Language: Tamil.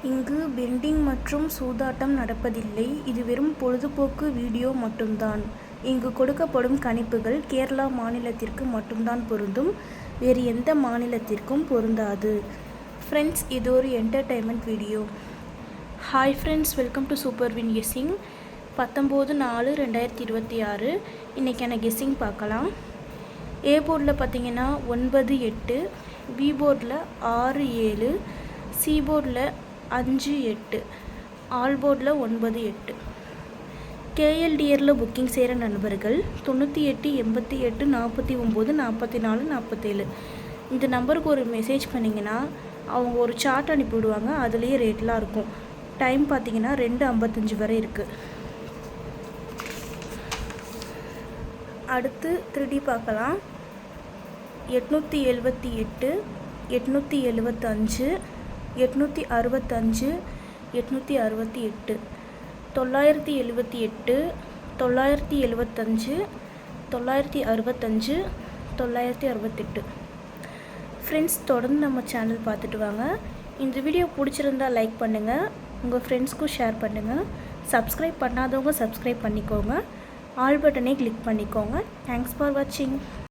இங்கு பெண்டிங் மற்றும் சூதாட்டம் நடப்பதில்லை. இது வெறும் பொழுதுபோக்கு வீடியோ மட்டும்தான். இங்கு கொடுக்கப்படும் கணிப்புகள் கேரளா மாநிலத்திற்கு மட்டும்தான் பொருந்தும். வேறு எந்த மாநிலத்திற்கும் பொருந்தாது. ஃப்ரெண்ட்ஸ், இது ஒரு entertainment video. Hi friends, welcome to super win guessing. 19/4/2026 இன்றைக்கான கெஸ்ஸிங் பார்க்கலாம். ஏ போர்டில் பார்த்தீங்கன்னா 9, 8, பி போர்டில் 6, 7, சி போர்டில் 5, 8, ஆல் போர்டில் 9, 8. கேஎல்டிஆரில் புக்கிங் செய்கிற நண்பர்கள் 98 88 49 44 47 இந்த நம்பருக்கு ஒரு மெசேஜ் பண்ணிங்கன்னா அவங்க ஒரு சார்ட் அனுப்பிவிடுவாங்க. அதுலேயே ரேட்லாம் இருக்கும். டைம் பார்த்தீங்கன்னா 2:55 வரை இருக்குது. அடுத்து 3D பார்க்கலாம். 878 875 865 868 978 975 965 968. ஃப்ரெண்ட்ஸ், தொடர்ந்து நம்ம சேனல் பார்த்துட்டு வாங்க. இந்த வீடியோ பிடிச்சிருந்தால் லைக் பண்ணுங்கள், உங்கள் ஃப்ரெண்ட்ஸ்க்கும் ஷேர் பண்ணுங்கள். சப்ஸ்கிரைப் பண்ணாதவங்க சப்ஸ்கிரைப் பண்ணிக்கோங்க. ஆல் பட்டனை கிளிக் பண்ணிக்கோங்க. தேங்க்ஸ் ஃபார் வாட்சிங்.